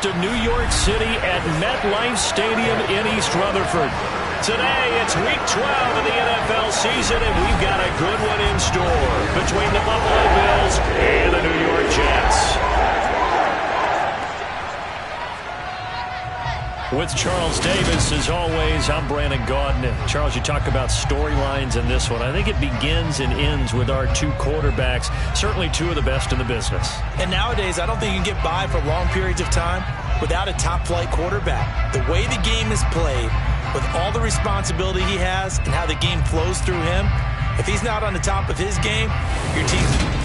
To New York City at MetLife Stadium in East Rutherford. Today, it's Week 12 of the NFL season, and we've got a good one in store between the Buffalo Bills and the New York Jets. With Charles Davis, as always, I'm Brandon Gaudin. Charles, you talk about storylines in this one. I think it begins and ends with our two quarterbacks, certainly two of the best in the business. And nowadays, I don't think you can get by for long periods of time without a top-flight quarterback. The way the game is played, with all the responsibility he has and how the game flows through him, if he's not on the top of his game, your team's...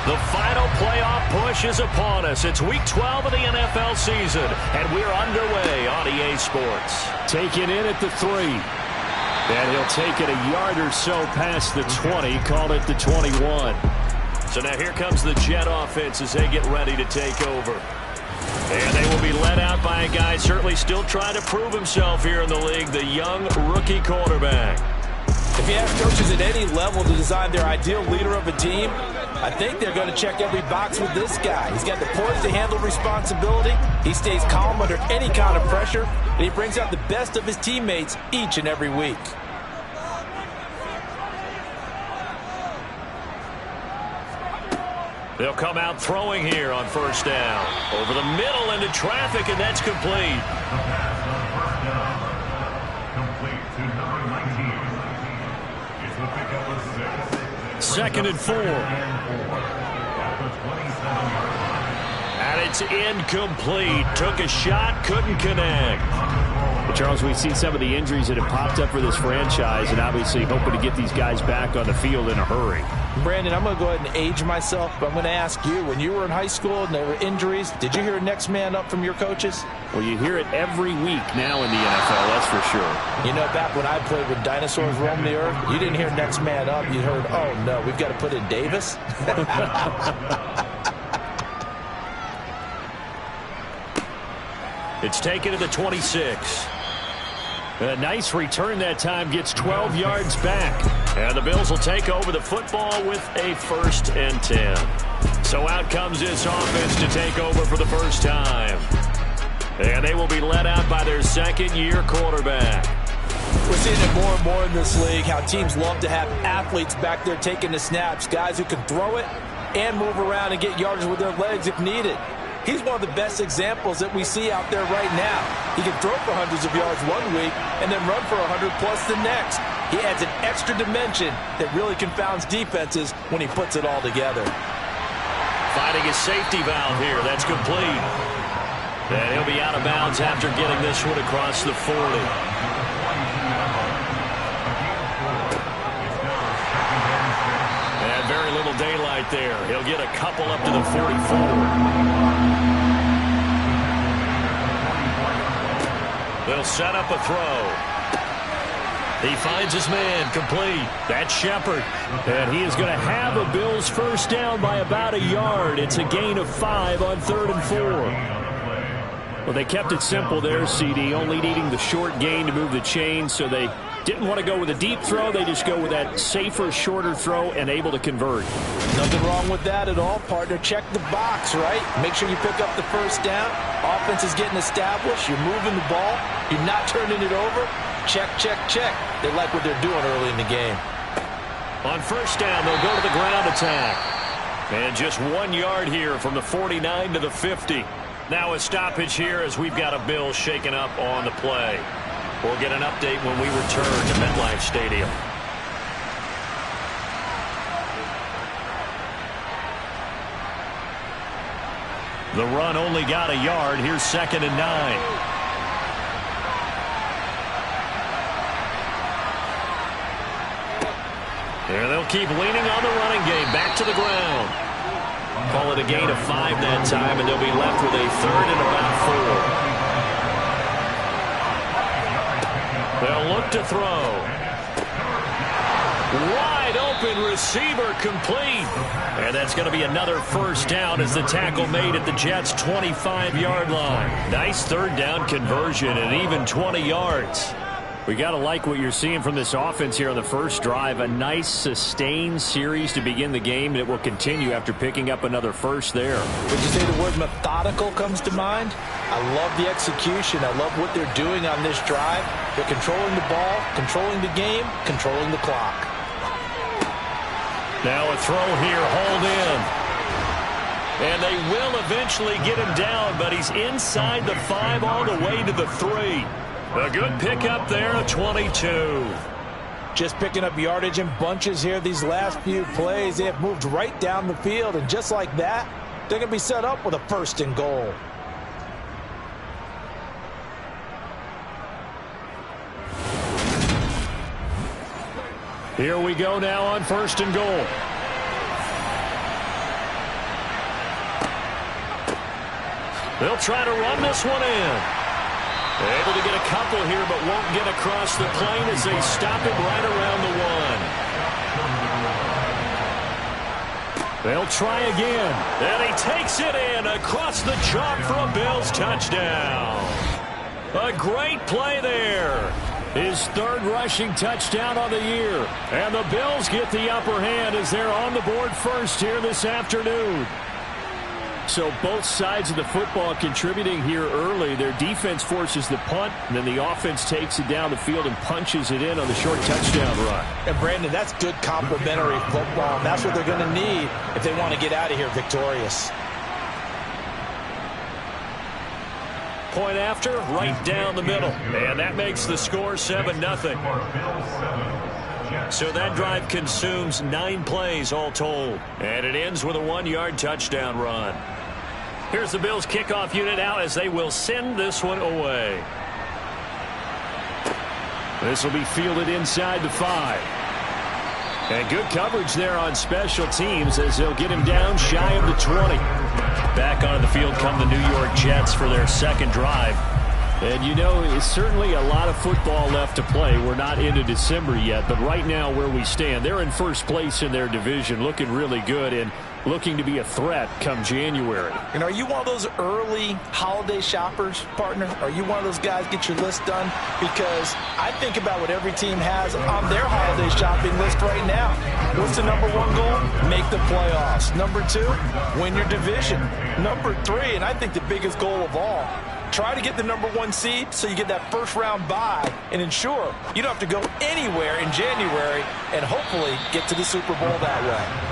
The final playoff push is upon us. It's Week 12 of the NFL season, and we're underway on EA Sports. Taking in at the 3. And he'll take it a yard or so past the 20, call it the 21. So now here comes the Jet offense as they get ready to take over. And they will be led out by a guy certainly still trying to prove himself here in the league, the young rookie quarterback. If you ask coaches at any level to design their ideal leader of a team, I think they're going to check every box with this guy. He's got the poise to handle responsibility. He stays calm under any kind of pressure, and he brings out the best of his teammates each and every week. They'll come out throwing here on first down. Over the middle into traffic, and that's complete. Second and 4. And it's incomplete. Took a shot, couldn't connect. Well, Charles, we've seen some of the injuries that have popped up for this franchise, and obviously hoping to get these guys back on the field in a hurry. Brandon, I'm going to go ahead and age myself, but I'm going to ask you, when you were in high school and there were injuries, did you hear next man up from your coaches? Well, you hear it every week now in the NFL, that's for sure. You know, back when I played with dinosaurs roamed the earth, you didn't hear next man up. You heard, oh, no, we've got to put in Davis. It's taken to the 26. A nice return that time, gets 12 yards back. And the Bills will take over the football with a 1st and 10. So out comes this offense to take over for the first time. And they will be led out by their second-year quarterback. We're seeing it more and more in this league, how teams love to have athletes back there taking the snaps, guys who can throw it and move around and get yardage with their legs if needed. He's one of the best examples that we see out there right now. He can throw for hundreds of yards one week and then run for 100-plus the next. He adds an extra dimension that really confounds defenses when he puts it all together. Finding a safety valve here. That's complete. And he'll be out of bounds after getting this one across the 40. And very little daylight there. He'll get a couple up to the 44. They'll set up a throw. He finds his man, complete. That's Shepard. And he is going to have a Bills first down by about a yard. It's a gain of 5 on 3rd and 4. Well, they kept it simple there, CD, only needing the short gain to move the chain, so they didn't want to go with a deep throw. They just go with that safer, shorter throw and able to convert. Nothing wrong with that at all, partner. Check the box, right? Make sure you pick up the first down. Offense is getting established. You're moving the ball. You're not turning it over. Check, check, check. They like what they're doing early in the game. On first down, they'll go to the ground attack. And just 1 yard here from the 49 to the 50. Now a stoppage here as we've got a Bill shaken up on the play. We'll get an update when we return to MetLife Stadium. The run only got a yard. Here's 2nd and 9. And they'll keep leaning on the running game. Back to the ground. Call it a gain of 5 that time, and they'll be left with a 3rd and about 4. They'll look to throw. Wide open receiver, complete. And that's going to be another first down as the tackle made at the Jets' 25-yard line. Nice 3rd down conversion and even 20 yards. We got to like what you're seeing from this offense here on the first drive. A nice, sustained series to begin the game, and it will continue after picking up another first there. Would you say the word methodical comes to mind? I love the execution. I love what they're doing on this drive. They're controlling the ball, controlling the game, controlling the clock. Now a throw here, hauled in. And they will eventually get him down, but he's inside the 5 all the way to the 3. A good pickup there, 22. Just picking up yardage in bunches here these last few plays. They have moved right down the field, and just like that, they're going to be set up with a 1st and goal. Here we go now on 1st and goal. They'll try to run this one in. Able to get a couple here, but won't get across the plane as they stop him right around the 1. They'll try again. And he takes it in across the chalk for a Bills touchdown. A great play there. His 3rd rushing touchdown on the year. And the Bills get the upper hand as they're on the board first here this afternoon. So both sides of the football contributing here early. Their defense forces the punt, and then the offense takes it down the field and punches it in on the short touchdown run. And, Brandon, that's good complementary football. And that's what they're going to need if they want to get out of here victorious. Point after, right down the middle. And that makes the score 7-0. So that drive consumes 9 plays all told. And it ends with a 1-yard touchdown run. Here's the Bills kickoff unit out as they will send this one away. This will be fielded inside the 5. And good coverage there on special teams as they'll get him down shy of the 20. Back onto the field come the New York Jets for their 2nd drive. And, you know, it's certainly a lot of football left to play. We're not into December yet, but right now where we stand, they're in first place in their division, looking really good and looking to be a threat come January. And are you one of those early holiday shoppers, partner? Are you one of those guys get your list done? Because I think about what every team has on their holiday shopping list right now. What's the number 1 goal? Make the playoffs. Number 2, win your division. Number 3, and I think the biggest goal of all, try to get the number 1 seed so you get that first-round bye and ensure you don't have to go anywhere in January and hopefully get to the Super Bowl that way.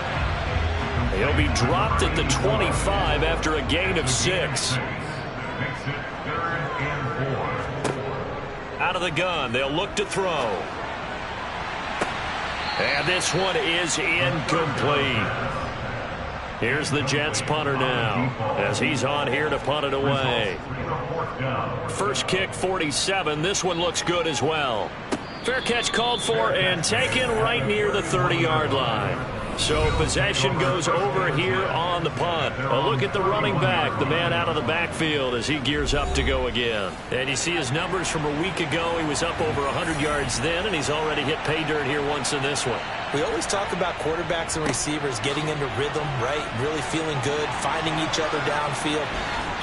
He'll be dropped at the 25 after a gain of 6. Out of the gun, they'll look to throw. And this one is incomplete. Here's the Jets punter now as he's on here to punt it away. First kick, 47. This one looks good as well. Fair catch called for and taken right near the 30-yard line. So possession goes over here on the punt. A look at the running back, the man out of the backfield as he gears up to go again. And you see his numbers from a week ago. He was up over 100 yards then, and he's already hit pay dirt here once in this one. We always talk about quarterbacks and receivers getting into rhythm, right? Really feeling good, finding each other downfield.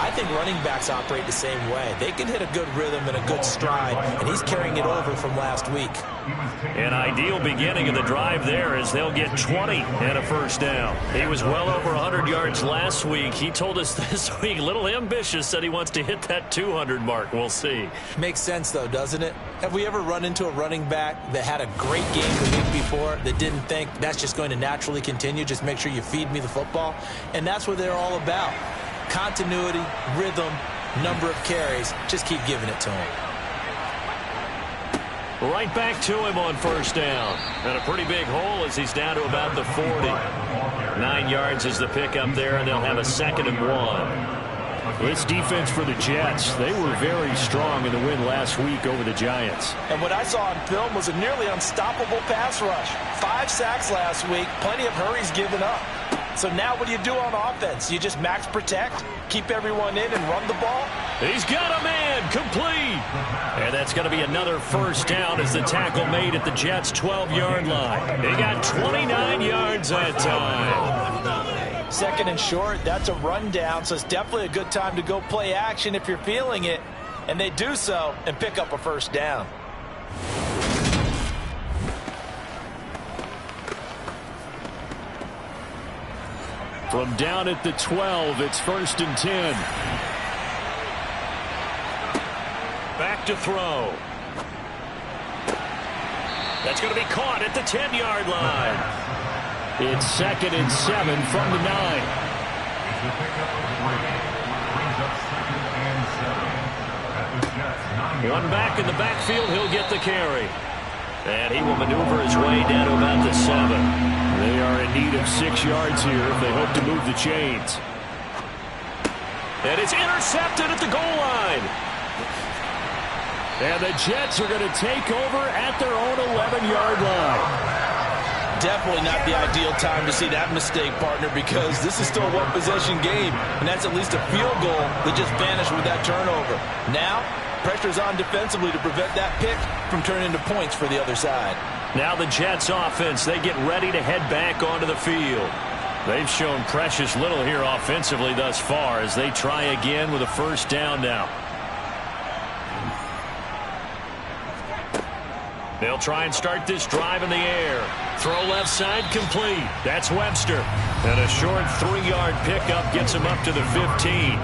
I think running backs operate the same way. They can hit a good rhythm and a good stride, and he's carrying it over from last week. An ideal beginning of the drive there as they'll get 20 and a first down. He was well over 100 yards last week. He told us this week, a little ambitious, said he wants to hit that 200 mark. We'll see. Makes sense, though, doesn't it? Have we ever run into a running back that had a great game the week before that didn't think that's just going to naturally continue? Just make sure you feed me the football. And that's what they're all about. Continuity, rhythm, number of carries. Just keep giving it to him. Right back to him on first down. And a pretty big hole as he's down to about the 40. 9 yards is the pickup there, and they'll have a 2nd and 1. This defense for the Jets, they were very strong in the win last week over the Giants. And what I saw on film was a nearly unstoppable pass rush. 5 sacks last week, plenty of hurries given up. So now what do you do on offense? You just max protect, keep everyone in, and run the ball? He's got a man, complete. And that's going to be another first down as the tackle made at the Jets' 12-yard line. They got 29 yards that time. 2nd and short, that's a rundown, so it's definitely a good time to go play action if you're feeling it. And they do so and pick up a first down. From down at the 12, it's 1st and 10. Back to throw. That's going to be caught at the 10-yard line. It's 2nd and 7 from the 9. One back in the backfield, he'll get the carry. And he will maneuver his way down to about the 7. They are in need of 6 yards here if they hope to move the chains. And it's intercepted at the goal line. And the Jets are going to take over at their own 11-yard line. Definitely not the ideal time to see that mistake, partner, because this is still a one-possession game, and that's at least a field goal that just vanished with that turnover. Now, pressure's on defensively to prevent that pick from turning into points for the other side. Now the Jets offense, they get ready to head back onto the field. They've shown precious little here offensively thus far as they try again with a 1st down now. They'll try and start this drive in the air. Throw left side complete. That's Webster. And a short 3-yard pickup gets him up to the 15.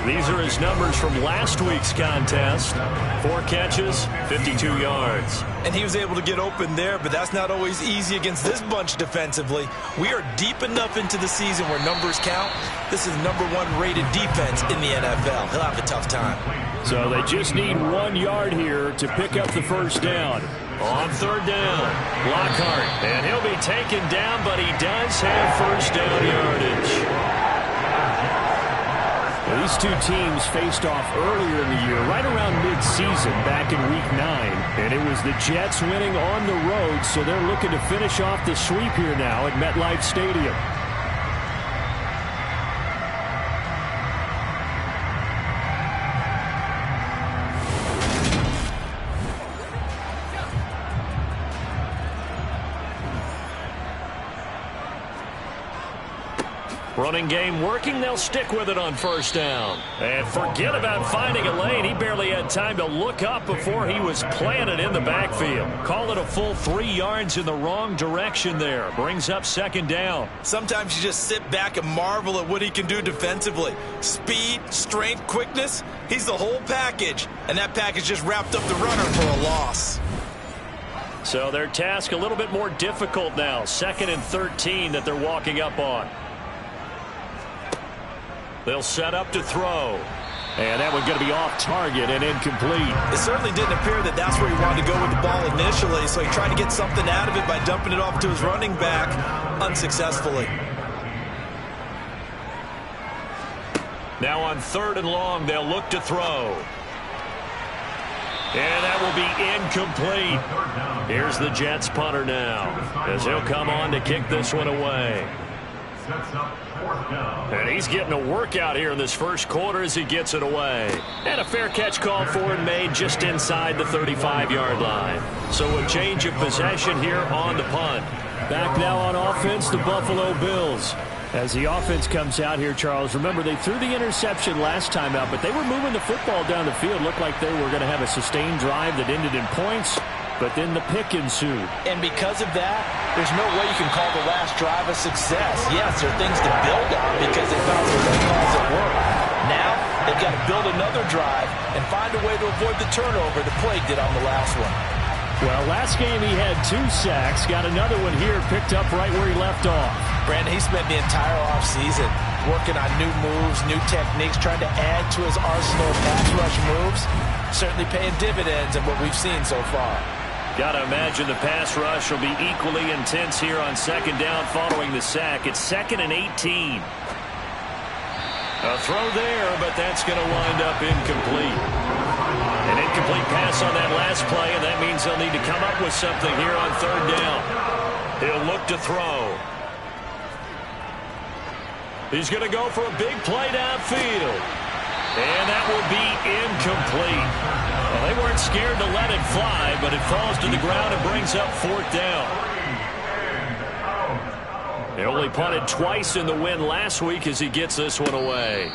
These are his numbers from last week's contest. 4 catches, 52 yards. And he was able to get open there, but that's not always easy against this bunch defensively. We are deep enough into the season where numbers count. This is #1 rated defense in the NFL. He'll have a tough time. So they just need 1 yard here to pick up the 1st down. On 3rd down, Lockhart. And he'll be taken down, but he does have 1st down yardage. Well, these two teams faced off earlier in the year, right around mid-season, back in Week 9. And it was the Jets winning on the road, so they're looking to finish off the sweep here now at MetLife Stadium. Running game working. They'll stick with it on 1st down. And forget about finding a lane. He barely had time to look up before he was planted in the backfield. Call it a full 3 yards in the wrong direction there. Brings up 2nd down. Sometimes you just sit back and marvel at what he can do defensively. Speed, strength, quickness. He's the whole package. And that package just wrapped up the runner for a loss. So their task a little bit more difficult now. 2nd and 13 that they're walking up on. They'll set up to throw. And that one's going to be off target and incomplete. It certainly didn't appear that that's where he wanted to go with the ball initially, so he tried to get something out of it by dumping it off to his running back unsuccessfully. Now on 3rd and long, they'll look to throw. And that will be incomplete. Here's the Jets punter now, as he'll come on to kick this one away. And he's getting a workout here in this 1st quarter as he gets it away. And a fair catch called for and made just inside the 35-yard line. So a change of possession here on the punt. Back now on offense, the Buffalo Bills. As the offense comes out here, Charles, remember they threw the interception last time out, but they were moving the football down the field. Looked like they were going to have a sustained drive that ended in points. But then the pick ensued. And because of that, there's no way you can call the last drive a success. Yes, there are things to build on because they found some good calls at work. Now, they've got to build another drive and find a way to avoid the turnover the Plague did on the last one. Well, last game he had 2 sacks. Got another one here picked up right where he left off. Brandon, he spent the entire offseason working on new moves, new techniques, trying to add to his arsenal of pass rush moves. Certainly paying dividends in what we've seen so far. Got to imagine the pass rush will be equally intense here on 2nd down following the sack. It's 2nd and 18. A throw there, but that's going to wind up incomplete. An incomplete pass on that last play, and that means they'll need to come up with something here on 3rd down. He'll look to throw. He's going to go for a big play downfield. And that will be incomplete. Well, they weren't scared to let it fly, but it falls to the ground and brings up 4th down. They only punted twice in the win last week as he gets this one away.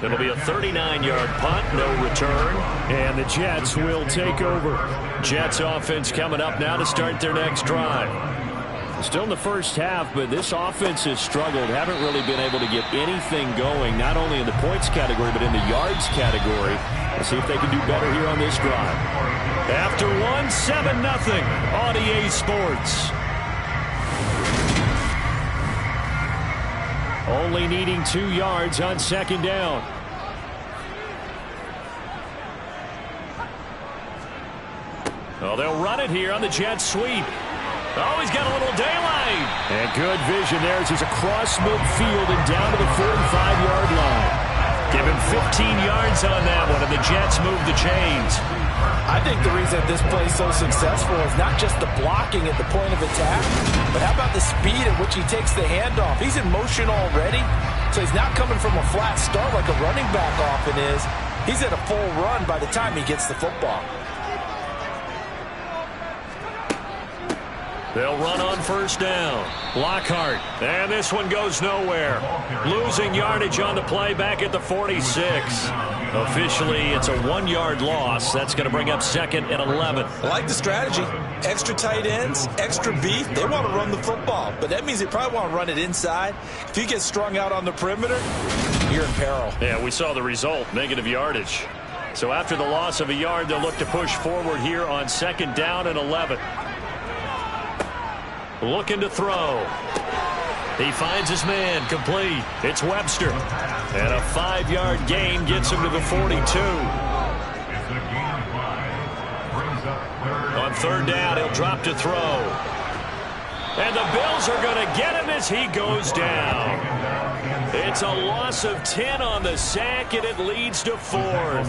It'll be a 39-yard punt, no return. And the Jets will take over. Jets offense coming up now to start their next drive. Still in the first half, but this offense has struggled. Haven't really been able to get anything going, not only in the points category, but in the yards category. We'll see if they can do better here on this drive. After one, 7-0 on EA Sports. Only needing 2 yards on second down. Oh, they'll run it here on the jet sweep. Oh, he's got a little daylight. And good vision there as he's across midfield and down to the 45-yard line. Give him 15 yards on that one, and the Jets move the chains. I think the reason this play is so successful is not just the blocking at the point of attack, but how about the speed at which he takes the handoff? He's in motion already, so he's not coming from a flat start like a running back often is. He's at a full run by the time he gets the football. They'll run on first down. Lockhart. And this one goes nowhere. Losing yardage on the play back at the 46. Officially, it's a 1-yard loss. That's going to bring up 2nd and 11. I like the strategy. Extra tight ends, extra beef. They want to run the football, but that means they probably want to run it inside. If you get strung out on the perimeter, you're in peril. Yeah, we saw the result, negative yardage. So after the loss of a yard, they'll look to push forward here on 2nd down and 11. Looking to throw. He finds his man, complete. It's Webster. And a 5-yard gain gets him to the 42. On 3rd down, he'll drop to throw. And the Bills are going to get him as he goes down. It's a loss of 10 on the sack, and it leads to 4th.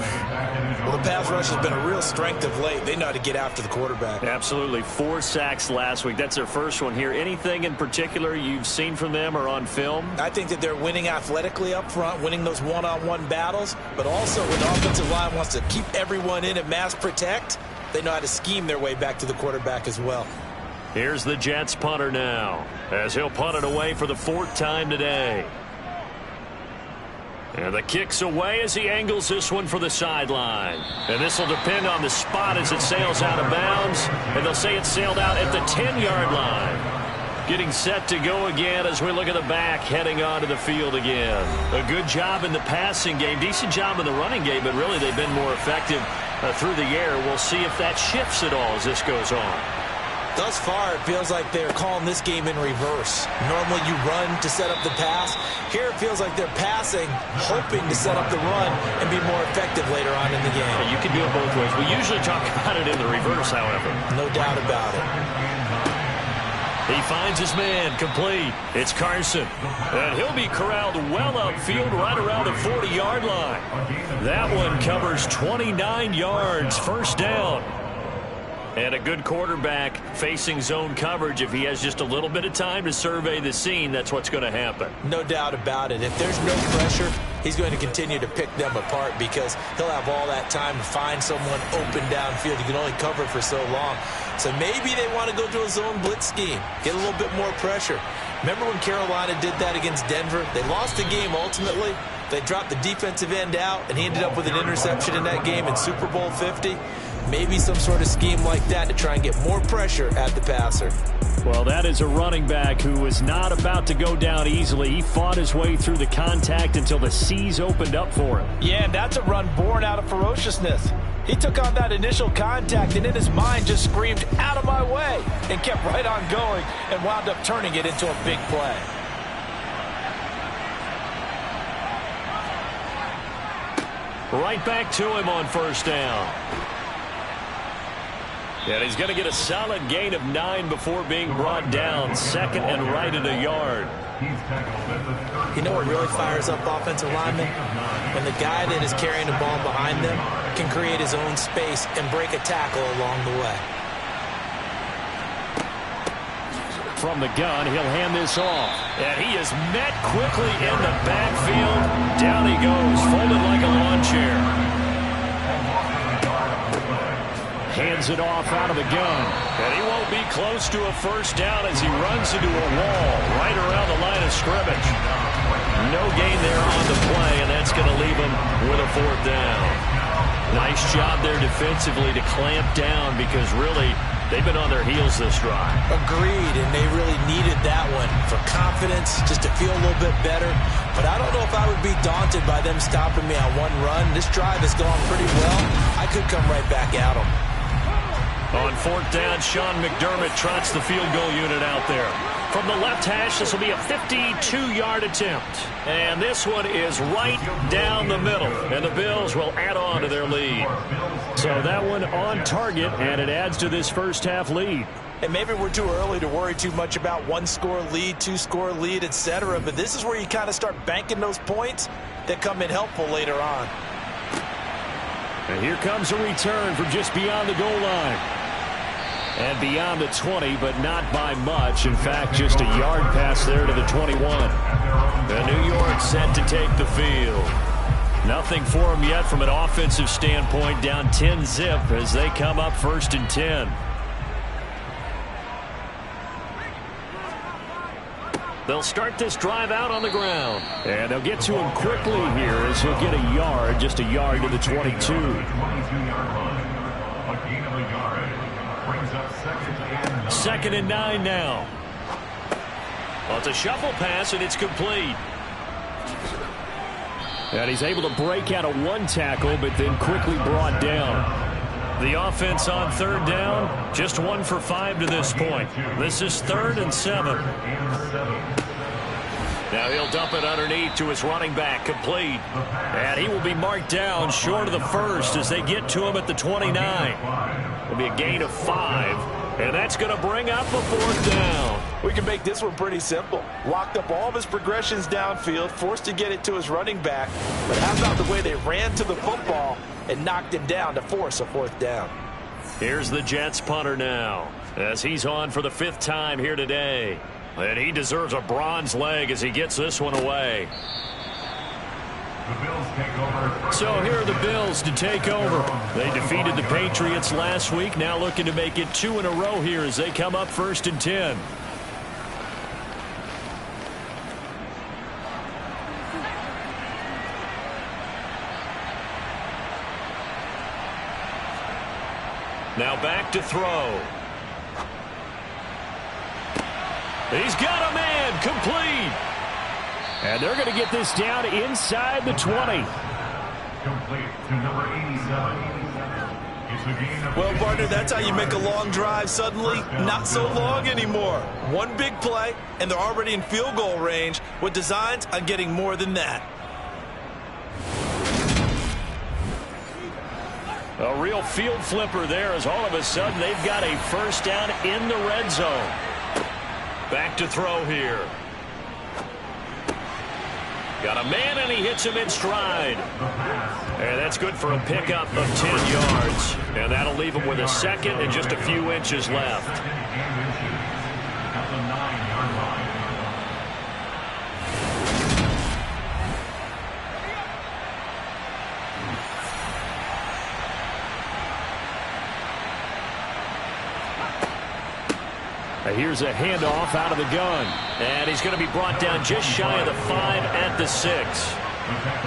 Well, the pass rush has been a real strength of late. They know how to get after the quarterback. Absolutely. 4 sacks last week. That's their first one here. Anything in particular you've seen from them or on film? I think that they're winning athletically up front, winning those one-on-one battles, but also when the offensive line wants to keep everyone in and mass protect, they know how to scheme their way back to the quarterback as well. Here's the Jets punter now, as he'll punt it away for the 4th time today. And the kick's away as he angles this one for the sideline. And this will depend on the spot as it sails out of bounds. And they'll say it sailed out at the 10-yard line. Getting set to go again as we look at the back heading onto the field again. A good job in the passing game. Decent job in the running game, but really they've been more effective through the air. We'll see if that shifts at all as this goes on. Thus far, it feels like they're calling this game in reverse. Normally you run to set up the pass. Here it feels like they're passing, hoping to set up the run and be more effective later on in the game. Yeah, you can do it both ways. We usually talk about it in the reverse, however. No doubt about it. He finds his man, complete. It's Carson. And he'll be corralled well upfield right around the 40-yard line. That one covers 29 yards, 1st down. And a good quarterback facing zone coverage. If he has just a little bit of time to survey the scene, that's what's going to happen. No doubt about it. If there's no pressure, he's going to continue to pick them apart because he'll have all that time to find someone open downfield. He can only cover for so long. So maybe they want to go to a zone blitz scheme, get a little bit more pressure. Remember when Carolina did that against Denver? They lost the game ultimately. They dropped the defensive end out, and he ended up with an interception in that game in Super Bowl 50. Maybe some sort of scheme like that to try and get more pressure at the passer. Well, that is a running back who was not about to go down easily. He fought his way through the contact until the seas opened up for him. Yeah, and that's a run born out of ferociousness. He took on that initial contact and in his mind just screamed, "Out of my way," and kept right on going and wound up turning it into a big play. Right back to him on 1st down. And he's going to get a solid gain of 9 before being brought down. 2nd and right at a yard. You know what really fires up offensive linemen? When the guy that is carrying the ball behind them can create his own space and break a tackle along the way. From the gun, he'll hand this off. And he is met quickly in the backfield. Down he goes, folded like a lawn chair. Hands it off out of the gun. And he won't be close to a 1st down as he runs into a wall right around the line of scrimmage. No gain there on the play, and that's going to leave him with a 4th down. Nice job there defensively to clamp down because really They've been on their heels this drive. Agreed, and they really needed that one for confidence, just to feel a little bit better. But I don't know if I would be daunted by them stopping me on one run. This drive has gone pretty well. I could come right back at them. On fourth down, Sean McDermott trots the field goal unit out there. From the left hash, this will be a 52-yard attempt. And this one is right down the middle. And the Bills will add on to their lead. So that one on target, and it adds to this first half lead. And maybe we're too early to worry too much about one-score lead, two-score lead, etc. But this is where you kind of start banking those points that come in helpful later on. And here comes a return from just beyond the goal line. And beyond the 20, but not by much. In fact, just a yard pass there to the 21. The New York set to take the field. Nothing for them yet from an offensive standpoint. Down 10-zip as they come up 1st and 10. They'll start this drive out on the ground. And they'll get to him quickly here as he'll get a yard, just a yard to the 22. Second and 9 now. Well, it's a shuffle pass, and it's complete. And he's able to break out of one tackle, but then quickly brought down. The offense on third down, just 1 for 5 to this point. This is 3rd and 7. Now he'll dump it underneath to his running back, complete. And he will be marked down short of the first as they get to him at the 29. It'll be a gain of 5. And that's going to bring up a 4th down. We can make this one pretty simple. Locked up all of his progressions downfield, forced to get it to his running back. But how about the way they ran to the football and knocked him down to force a 4th down? Here's the Jets punter now as he's on for the 5th time here today. And he deserves a bronze leg as he gets this one away. So here are the Bills to take over. They defeated the Patriots last week, now looking to make it 2 in a row here as they come up 1st and 10. Now back to throw. He's got a man, complete. And they're going to get this down inside the 20. Complete to number 87. Well, partner, that's how you make a long drive suddenly not so long anymore. One big play, and they're already in field goal range with designs on getting more than that. A real field flipper there as all of a sudden they've got a 1st down in the red zone. Back to throw here. Got a man, and he hits him in stride. And that's good for a pickup of 10 yards. And that'll leave him with a 2nd and just a few inches left. Here's a handoff out of the gun. And he's going to be brought down just shy of the 5 at the 6.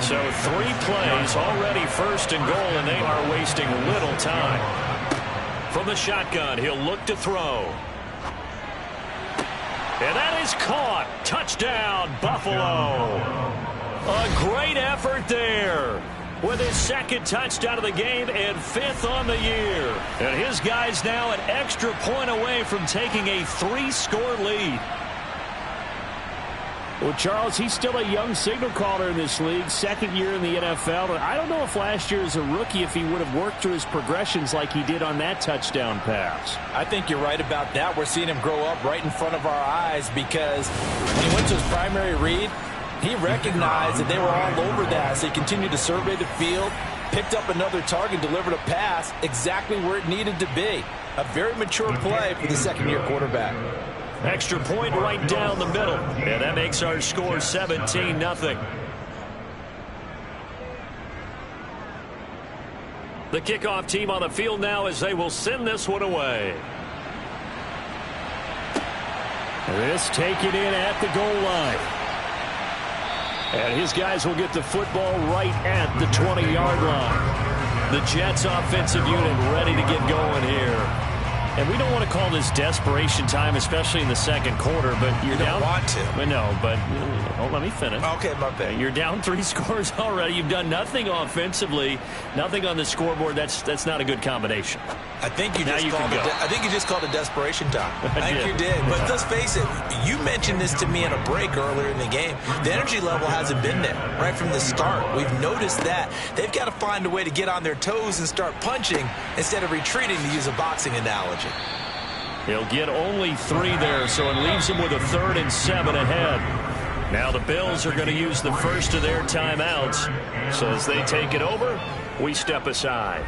So 3 plays already 1st and goal, and they are wasting little time. From the shotgun, he'll look to throw. And that is caught. Touchdown, Buffalo. A great effort there. With his 2nd touchdown of the game and 5th on the year. And his guys now an extra point away from taking a 3-score lead. Well, Charles, he's still a young signal caller in this league, 2nd year in the NFL. And I don't know if last year as a rookie if he would have worked through his progressions like he did on that touchdown pass. I think you're right about that. We're seeing him grow up right in front of our eyes because when he went to his primary read, he recognized that they were all over that, so he continued to survey the field, picked up another target, delivered a pass exactly where it needed to be. A very mature play for the 2nd-year quarterback. Extra point right down the middle, and that makes our score 17-0. The kickoff team on the field now as they will send this one away. This taken in at the goal line. And his guys will get the football right at the 20-yard line. The Jets offensive unit ready to get going here. And we don't want to call this desperation time, especially in the second quarter, but you're down. You don't want to. But no, but let me finish. Okay, my bad. You're down 3 scores already. You've done nothing offensively, nothing on the scoreboard. That's not a good combination. I think you just called it desperation time. I think you did. But let's face it, you mentioned this to me in a break earlier in the game. The energy level hasn't been there right from the start. We've noticed that. They've got to find a way to get on their toes and start punching instead of retreating, to use a boxing analogy. He'll get only 3 there, so it leaves him with a 3rd and 7 ahead. Now the Bills are going to use the first of their timeouts. So as they take it over, we step aside.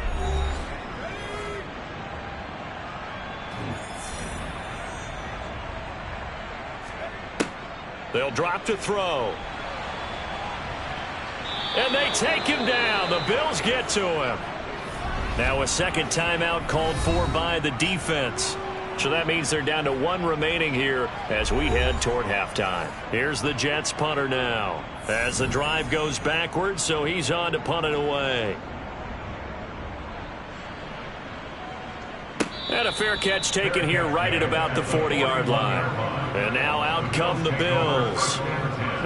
They'll drop to throw. And they take him down. The Bills get to him. Now a second timeout called for by the defense. So that means they're down to 1 remaining here as we head toward halftime. Here's the Jets punter now. As the drive goes backwards, so he's on to punt it away. And a fair catch taken here right at about the 40-yard line. And now out come the Bills.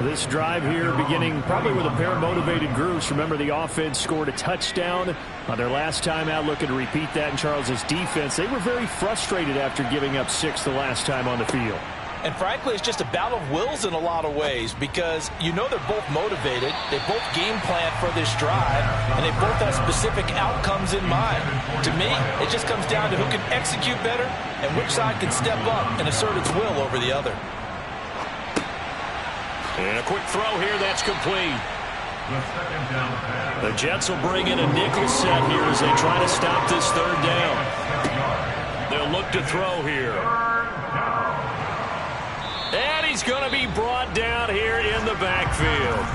This drive here beginning probably with a pair of motivated groups. Remember, the offense scored a touchdown on their last time out, looking to repeat that in Charles' defense. They were very frustrated after giving up 6 the last time on the field. And frankly, it's just a battle of wills in a lot of ways, because you know they're both motivated, they both game plan for this drive, and they both have specific outcomes in mind. To me, it just comes down to who can execute better and which side can step up and assert its will over the other. And a quick throw here, that's complete. The Jets will bring in a nickel set here as they try to stop this 3rd down. They'll look to throw here. And he's going to be brought down here in the backfield.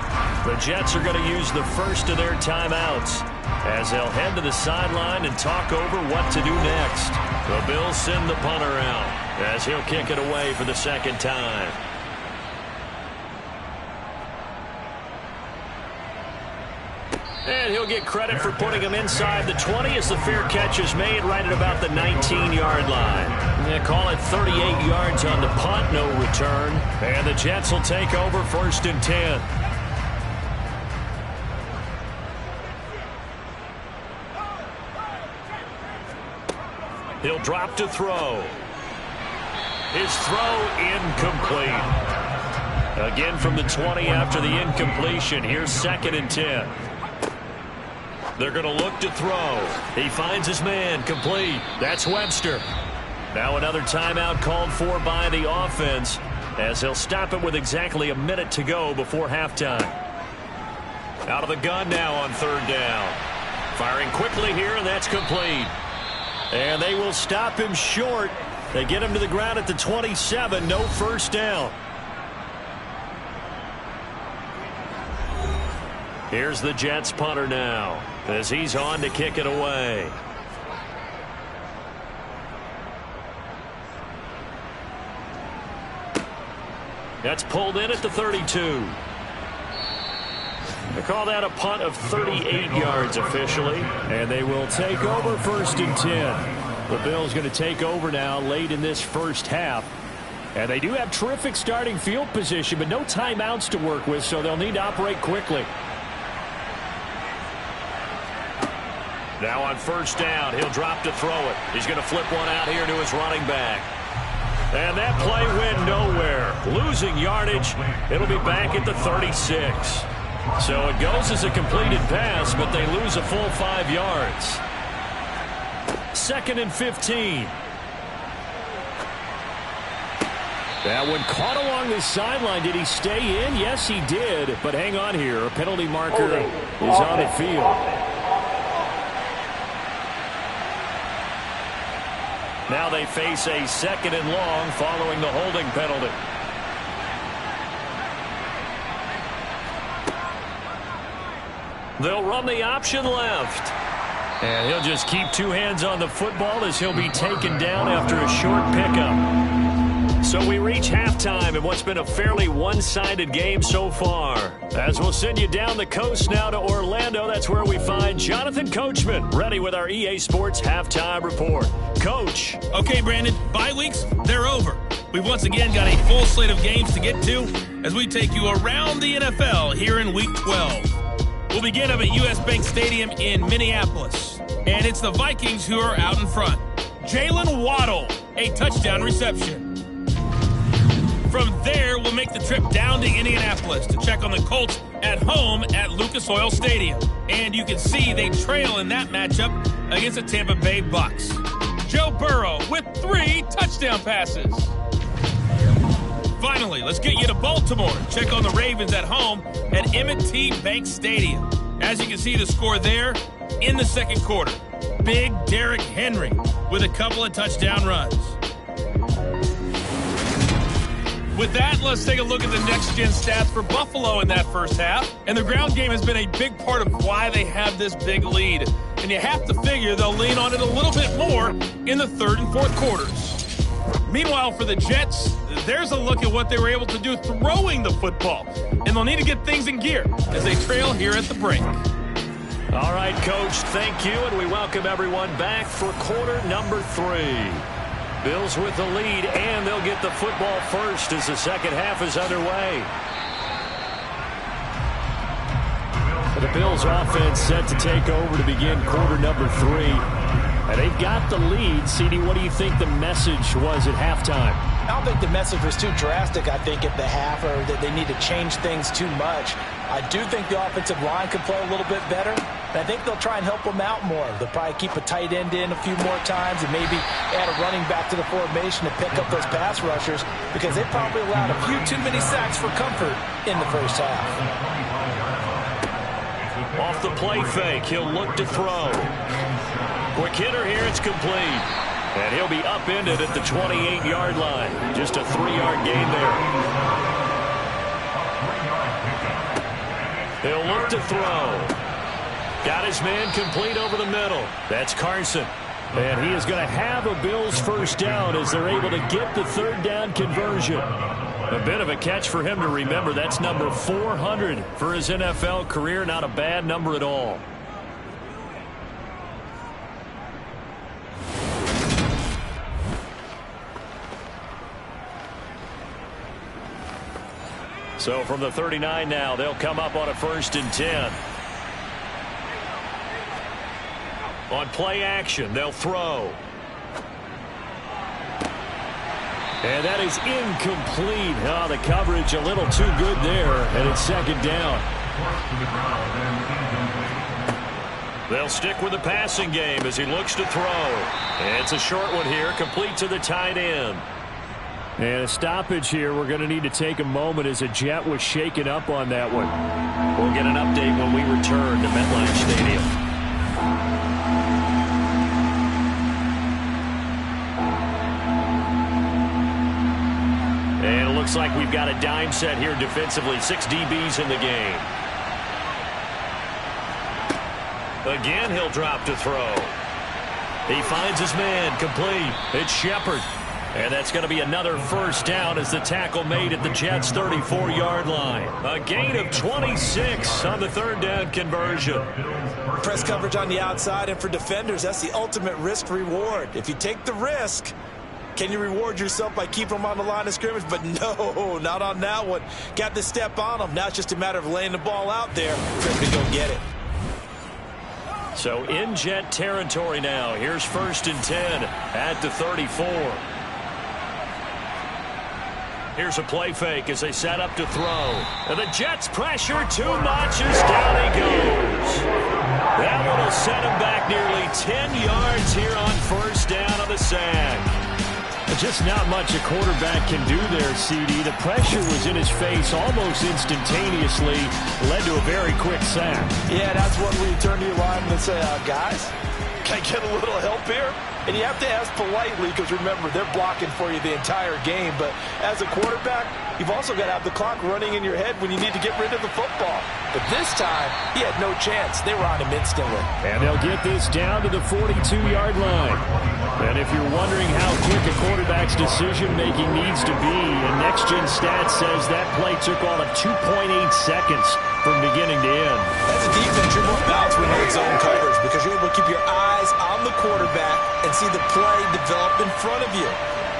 The Jets are going to use the first of their timeouts as they'll head to the sideline and talk over what to do next. The Bills send the punter out as he'll kick it away for the second time. And he'll get credit for putting him inside the 20 as the fair catch is made right at about the 19-yard line. They call it 38 yards on the punt, no return. And the Jets will take over 1st and 10. He'll drop to throw. His throw incomplete. Again from the 20 after the incompletion. Here's 2nd and 10. They're going to look to throw. He finds his man, complete. That's Webster. Now another timeout called for by the offense as they'll stop it with exactly a minute to go before halftime. Out of the gun now on 3rd down. Firing quickly here, and that's complete. And they will stop him short. They get him to the ground at the 27. No first down. Here's the Jets punter now as he's on to kick it away. That's pulled in at the 32. They call that a punt of 38 yards officially. And they will take over 1st and 10. The Bills going to take over now late in this first half. And they do have terrific starting field position, but no timeouts to work with, so they'll need to operate quickly. Now on 1st down, he'll drop to throw it. He's going to flip one out here to his running back. And that play went nowhere. Losing yardage. It'll be back at the 36. So it goes as a completed pass, but they lose a full 5 yards. 2nd and 15. That one caught along the sideline. Did he stay in? Yes, he did. But hang on here. A penalty marker is on the field. Now they face a 2nd and long following the holding penalty. They'll run the option left. And he'll just keep 2 hands on the football as he'll be taken down after a short pickup. So we reach halftime in what's been a fairly one-sided game so far. As we'll send you down the coast now to Orlando, that's where we find Jonathan Coachman, ready with our EA Sports Halftime Report. Coach. Okay, Brandon, bye weeks, they're over. We've once again got a full slate of games to get to as we take you around the NFL here in Week 12. We'll begin up at US Bank Stadium in Minneapolis. And it's the Vikings who are out in front. Jalen Waddle, a touchdown reception. From there, we'll make the trip down to Indianapolis to check on the Colts at home at Lucas Oil Stadium. And you can see they trail in that matchup against the Tampa Bay Bucks. Joe Burrow with 3 touchdown passes. Finally, let's get you to Baltimore. Check on the Ravens at home at M&T Bank Stadium. As you can see the score there in the second quarter. Big Derrick Henry with a couple of touchdown runs. With that, let's take a look at the next-gen stats for Buffalo in that first half. And the ground game has been a big part of why they have this big lead. And you have to figure they'll lean on it a little bit more in the third and fourth quarters. Meanwhile, for the Jets, there's a look at what they were able to do throwing the football. And they'll need to get things in gear as they trail here at the break. All right, Coach, thank you, and we welcome everyone back for quarter number 3. Bills with the lead, and they'll get the football first as the second half is underway. The Bills offense set to take over to begin quarter number 3. And they've got the lead. CD, what do you think the message was at halftime? I don't think the message was too drastic, I think, at the half, or that they need to change things too much. I do think the offensive line could play a little bit better. And I think they'll try and help them out more. They'll probably keep a tight end in a few more times and maybe add a running back to the formation to pick up those pass rushers because they probably allowed a few too many sacks for comfort in the first half. Off the play fake, he'll look to throw. Quick hitter here, it's complete. And he'll be upended at the 28-yard line. Just a 3-yard gain there. He'll look to throw. Got his man complete over the middle. That's Carson. And he is going to have a Bills first down as they're able to get the third down conversion. A bit of a catch for him to remember. That's number 400 for his NFL career. Not a bad number at all. So from the 39 now, they'll come up on a 1st and 10. On play action, they'll throw. And that is incomplete. Oh, the coverage a little too good there, and it's second down. They'll stick with the passing game as he looks to throw. And it's a short one here, complete to the tight end. And a stoppage here. We're going to need to take a moment as a Jet was shaken up on that one. We'll get an update when we return to MetLife Stadium. And it looks like we've got a dime set here defensively. 6 DBs in the game. Again, he'll drop to throw. He finds his man, complete. It's Shepard. And that's going to be another first down as the tackle made at the Jets' 34-yard line. A gain of 26 on the third down conversion. Press coverage on the outside, and for defenders, that's the ultimate risk-reward. If you take the risk, can you reward yourself by keeping them on the line of scrimmage? But no, not on that one. Got to step on them. Now it's just a matter of laying the ball out there for him to go get it. So in Jet territory now. Here's 1st and 10 at the 34. Here's a play fake as they set up to throw. And the Jets pressure too much as down he goes. That one will set him back nearly 10 yards here on 1st down on the sack. Just not much a quarterback can do there, CD. The pressure was in his face almost instantaneously. Led to a very quick sack. Yeah, that's when we turn to your lineman and say, guys, can I get a little help here? And you have to ask politely because, remember, they're blocking for you the entire game. But as a quarterback, you've also got to have the clock running in your head when you need to get rid of the football. But this time, he had no chance. They were on him instantly. And they'll get this down to the 42-yard line. And if you're wondering how quick quick a quarterback's decision-making needs to be, and Next Gen Stats says that play took all of 2.8 seconds from beginning to end. As a defense, you're more balanced when you're in zone coverage because you're able to keep your eyes on the quarterback and see the play develop in front of you.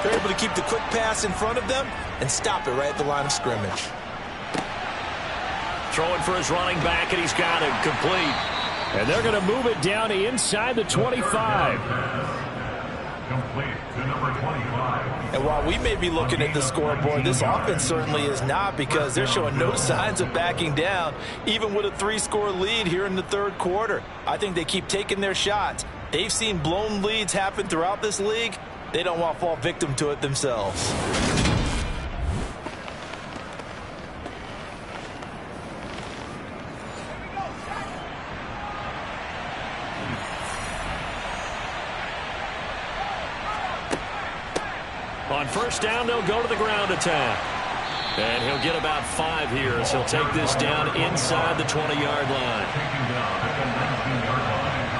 They're able to keep the quick pass in front of them and stop it right at the line of scrimmage. Throwing for his running back, and he's got it complete. And they're going to move it down to inside the 25. Complete to number 25. And while we may be looking at the scoreboard, this offense certainly is not, because they're showing no signs of backing down, even with a 3-score lead here in the third quarter. I think they keep taking their shots. They've seen blown leads happen throughout this league. They don't want to fall victim to it themselves. On first down, they'll go to the ground attack. And he'll get about 5 here as he'll take this down inside the 20-yard line. Taken down at the 19-yard line.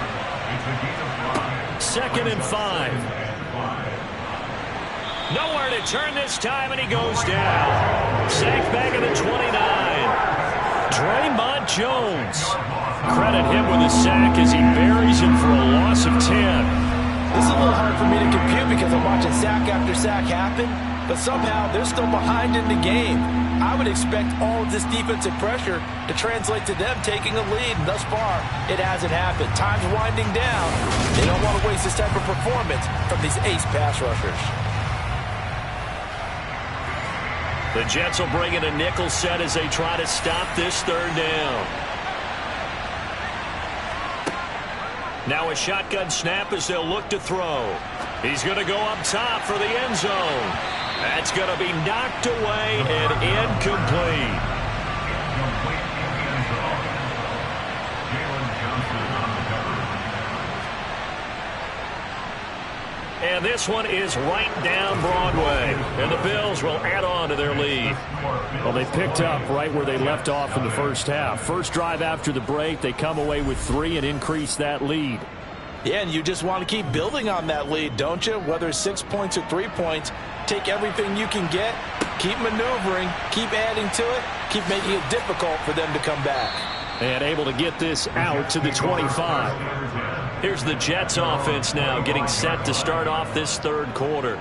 It's a gain of 5. 2nd and 5. Nowhere to turn this time, and he goes down. Sacked back at the 29. Draymond Jones. Credit him with a sack as he buries him for a loss of 10. This is a little hard for me to compute because I'm watching sack after sack happen, but somehow they're still behind in the game. I would expect all of this defensive pressure to translate to them taking a lead, and thus far, it hasn't happened. Time's winding down. They don't want to waste this type of performance from these ace pass rushers. The Jets will bring in a nickel set as they try to stop this third down. Now a shotgun snap as they'll look to throw. He's going to go up top for the end zone. That's going to be knocked away and incomplete. Complete in the end zone. Jalen Johnson on the cover. And this one is right down Broadway. And the Bills will add on to their lead. Well, they picked up right where they left off in the first half. First drive after the break, they come away with 3 and increase that lead. Yeah, and you just want to keep building on that lead, don't you? Whether it's 6 points or 3 points, take everything you can get, keep maneuvering, keep adding to it, keep making it difficult for them to come back. And able to get this out to the 25. Here's the Jets offense now getting set to start off this third quarter.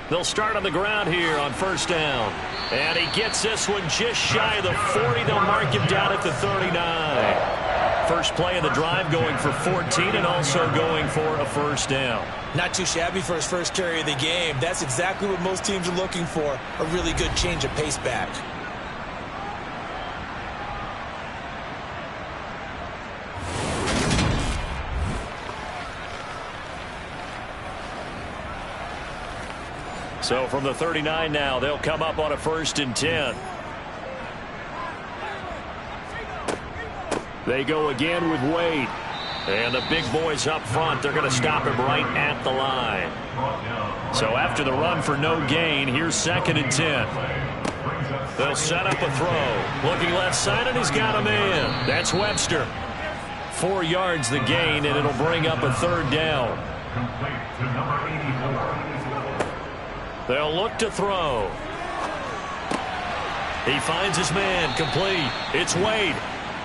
They'll start on the ground here on first down. And he gets this one just shy of the 40. They'll mark him down at the 39. First play of the drive going for 14 and also going for a first down. Not too shabby for his first carry of the game. That's exactly what most teams are looking for, a really good change of pace back. So from the 39 now, they'll come up on a 1st and 10. They go again with Wade. And the big boys up front, they're going to stop him right at the line. So after the run for no gain, here's 2nd and 10. They'll set up a throw. Looking left side, and he's got a man. That's Webster. 4 yards the gain, and it'll bring up a 3rd down. Complete to number 84. They'll look to throw. He finds his man, complete. It's Wade.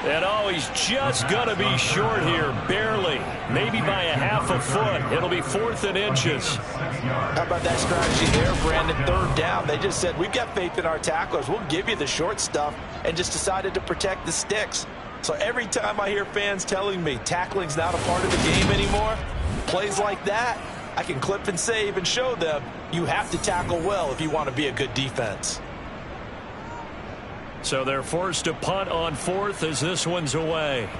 And oh, he's just going to be short here, barely. Maybe by a half a foot. It'll be 4th and inches. How about that strategy there, Brandon? 3rd down. They just said, we've got faith in our tacklers. We'll give you the short stuff, and just decided to protect the sticks. So every time I hear fans telling me tackling's not a part of the game anymore, plays like that, I can clip and save and show them you have to tackle well if you want to be a good defense. So they're forced to punt on 4th as this one's away.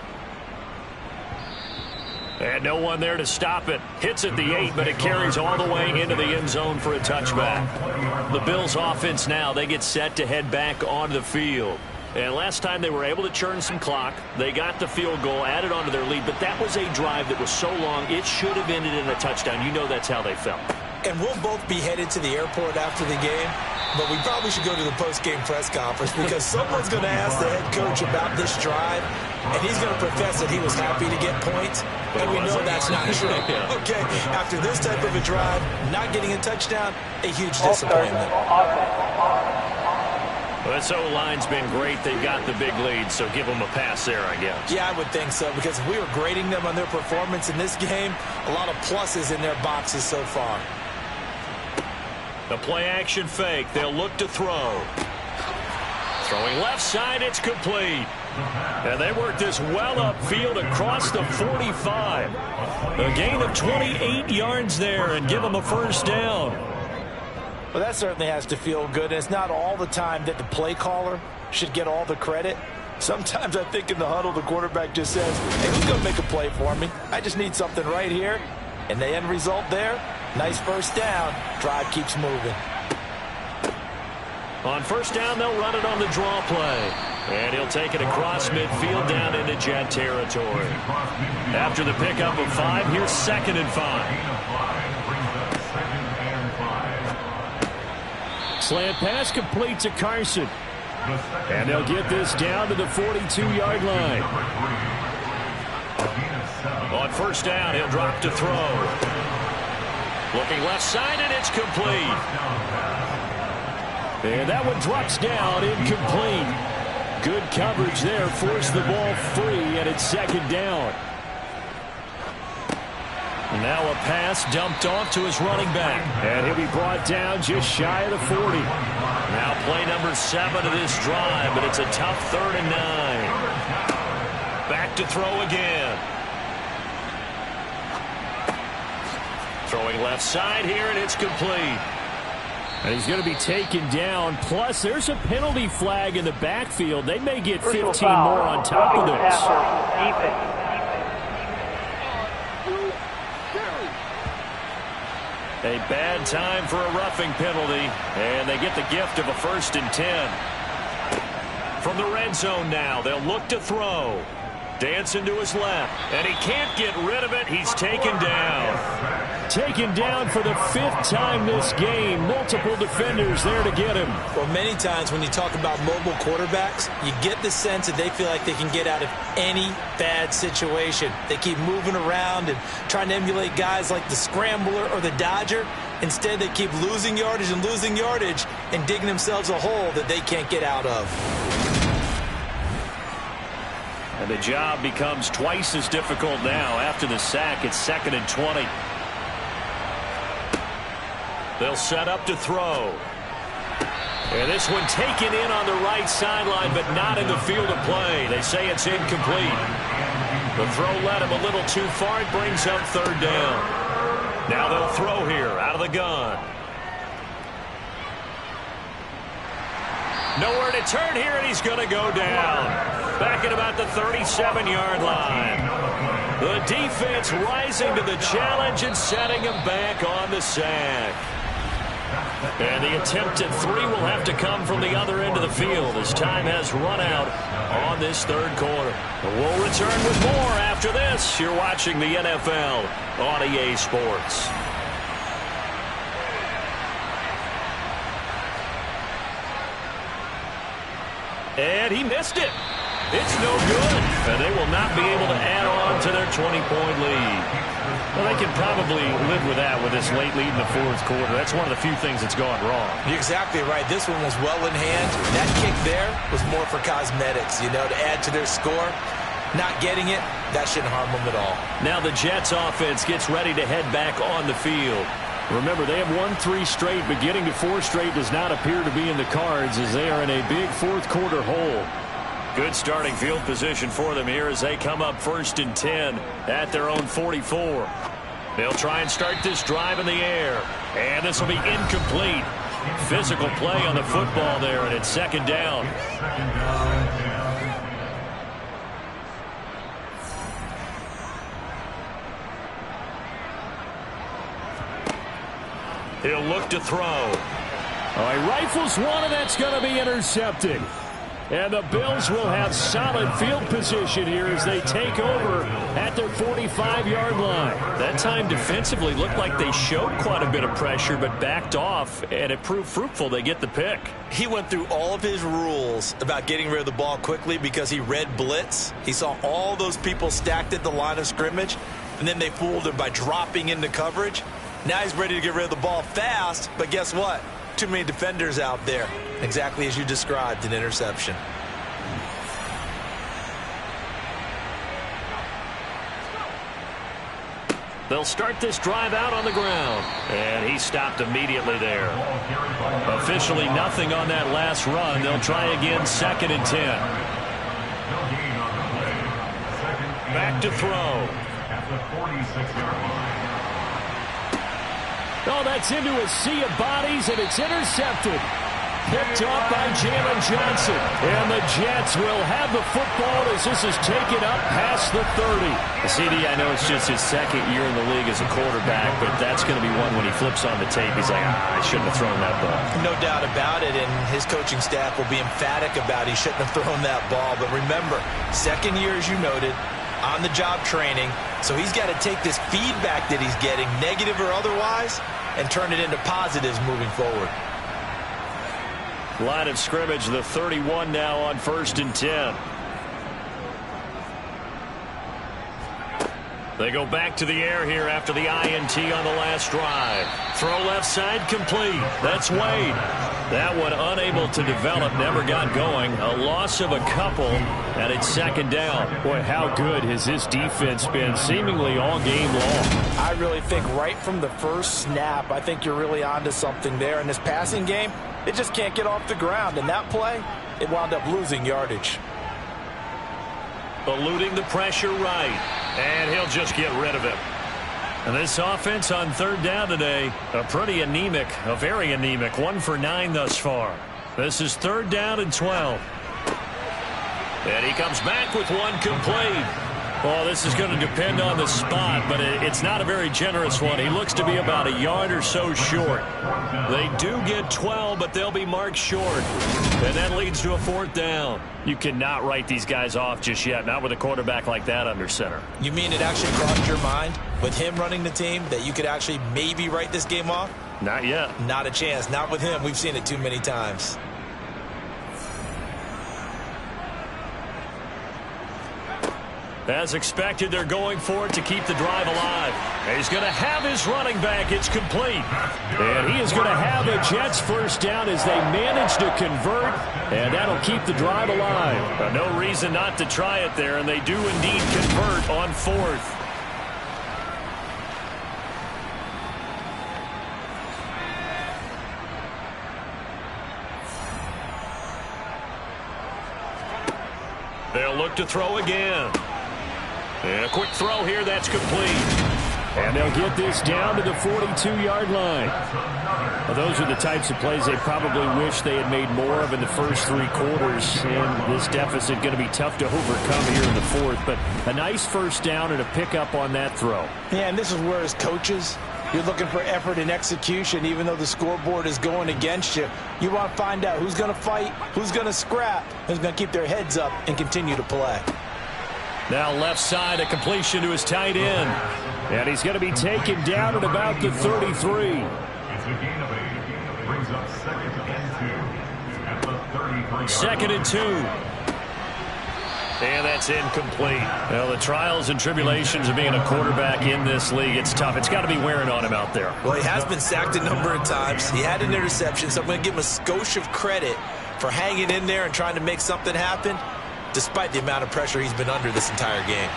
And no one there to stop it. Hits at the 8, but it carries all the way into the end zone for a touchback. The Bills offense now, they get set to head back onto the field. And last time they were able to churn some clock. They got the field goal, added onto their lead, but that was a drive that was so long, it should have ended in a touchdown. You know that's how they felt. And we'll both be headed to the airport after the game. but we probably should go to the post-game press conference because someone's going to ask the head coach about this drive, and he's going to profess that he was happy to get points, and we know that's not true. Okay, after this type of a drive, not getting a touchdown, a huge disappointment. Well, this O-line's been great. They've got the big lead, so give them a pass there, I guess. Yeah, I would think so, because if we were grading them on their performance in this game, a lot of pluses in their boxes so far. The play-action fake. They'll look to throw. Throwing left side, it's complete. And they work this well upfield across the 45. A gain of 28 yards there and give them a first down. Well, that certainly has to feel good. And it's not all the time that the play caller should get all the credit. Sometimes I think in the huddle, the quarterback just says, hey, who's going to make a play for me? I just need something right here. And the end result there, nice first down. Drive keeps moving. On first down, they'll run it on the draw play. And he'll take it across midfield down into Jet territory. After the pickup of 5, here's 2nd and 5. Slant pass complete to Carson. And they'll get this down to the 42-yard line. On first down, he'll drop to throw. Looking left side, and it's complete. And that one drops down, incomplete. Good coverage there, forced the ball free, and it's 2nd down. Now a pass dumped off to his running back. And he'll be brought down just shy of the 40. Now play number 7 of this drive, but it's a tough 3rd and 9. Back to throw again. Throwing left side here, and it's complete. And he's going to be taken down. Plus, there's a penalty flag in the backfield. They may get 15 more on top of this. A bad time for a roughing penalty, and they get the gift of a 1st and 10. From the red zone now, they'll look to throw. Dancing to his left, and he can't get rid of it. He's taken down. Taken down for the 5th time this game. Multiple defenders there to get him. Well, many times when you talk about mobile quarterbacks, you get the sense that they feel like they can get out of any bad situation. They keep moving around and trying to emulate guys like the Scrambler or the Dodger. Instead, they keep losing yardage and digging themselves a hole that they can't get out of. And the job becomes twice as difficult now. After the sack, it's 2nd and 20. They'll set up to throw. And this one taken in on the right sideline, but not in the field of play. They say it's incomplete. The throw led him a little too far. It brings up 3rd down. Now they'll throw here out of the gun. Nowhere to turn here, and he's going to go down. Back at about the 37-yard line. The defense rising to the challenge and setting him back on the sack. And the attempt at 3 will have to come from the other end of the field as time has run out on this 3rd quarter. We'll return with more after this. You're watching the NFL on EA Sports. And he missed it. It's no good. And they will not be able to add on to their 20-point lead. Well, they can probably live with that with this late lead in the 4th quarter. That's one of the few things that's gone wrong. You're exactly right. This one was well in hand. That kick there was more for cosmetics, to add to their score. Not getting it, that shouldn't harm them at all. Now the Jets offense gets ready to head back on the field. Remember, they have won 3 straight, but getting to 4 straight does not appear to be in the cards as they are in a big 4th quarter hole. Good starting field position for them here as they come up 1st and 10 at their own 44. They'll try and start this drive in the air. And this will be incomplete. Physical play on the football there, and it's 2nd down. He'll look to throw. All right, rifles one, and that's going to be intercepted. And the Bills will have solid field position here as they take over at their 45-yard line. That time defensively looked like they showed quite a bit of pressure but backed off, and it proved fruitful. They get the pick. He went through all of his rules about getting rid of the ball quickly because he read blitz. He saw all those people stacked at the line of scrimmage, and then they fooled him by dropping into coverage. Now he's ready to get rid of the ball fast, but guess what? Too many defenders out there. Exactly as you described, an interception. They'll start this drive out on the ground. And he stopped immediately there. Officially nothing on that last run. They'll try again, 2nd and 10. Back to throw. At the 46-yard line. Oh, that's into a sea of bodies, and it's intercepted. Picked up by Jalen Johnson. And the Jets will have the football as this is taken up past the 30. CD, I know it's just his 2nd year in the league as a quarterback, but that's going to be one when he flips on the tape. He's like, I shouldn't have thrown that ball. No doubt about it, and his coaching staff will be emphatic about he shouldn't have thrown that ball. But remember, 2nd year, as you noted, on-the-job training, so he's got to take this feedback that he's getting, negative or otherwise, and turn it into positives moving forward. Line of scrimmage, the 31 now on 1st and 10. They go back to the air here after the INT on the last drive. Throw left side complete. That's Wade. That one unable to develop, never got going. A loss of a couple, and it's 2nd down. Boy, how good has this defense been seemingly all game long? I really think right from the first snap, I think you're really onto something there. In this passing game, it just can't get off the ground. And that play, it wound up losing yardage. Eluding the pressure right. And he'll just get rid of it. And this offense on 3rd down today, a very anemic. 1 for 9 thus far. This is 3rd down and 12. And he comes back with one complete. Well, this is going to depend on the spot, but it's not a very generous one. He looks to be about a yard or so short. They do get 12, but they'll be marked short. And that leads to a 4th down. You cannot write these guys off just yet, not with a quarterback like that under center. You mean it actually crossed your mind with him running the team that you could actually maybe write this game off? Not yet. Not a chance. Not with him. We've seen it too many times. As expected, they're going for it to keep the drive alive. He's going to have his running back. It's complete. And he is going to have a Jets 1st down as they manage to convert, and that'll keep the drive alive. No reason not to try it there, and they do indeed convert on 4th. They'll look to throw again. And a quick throw here, that's complete. And they'll get this down to the 42-yard line. Well, those are the types of plays they probably wish they had made more of in the first 3 quarters. And this deficit going to be tough to overcome here in the 4th. But a nice 1st down and a pickup on that throw. Yeah, and this is where as coaches, you're looking for effort and execution. Even though the scoreboard is going against you, you want to find out who's going to fight, who's going to scrap, who's going to keep their heads up and continue to play. Now left side, a completion to his tight end. And he's going to be taken down at about the 33. It's a gain of 8. Brings up 2nd and 2 at the 33. 2nd and 2. And that's incomplete. Well, the trials and tribulations of being a quarterback in this league, it's tough. It's got to be wearing on him out there. Well, he has been sacked a number of times. He had an interception, so I'm going to give him a skosh of credit for hanging in there and trying to make something happen, despite the amount of pressure he's been under this entire game.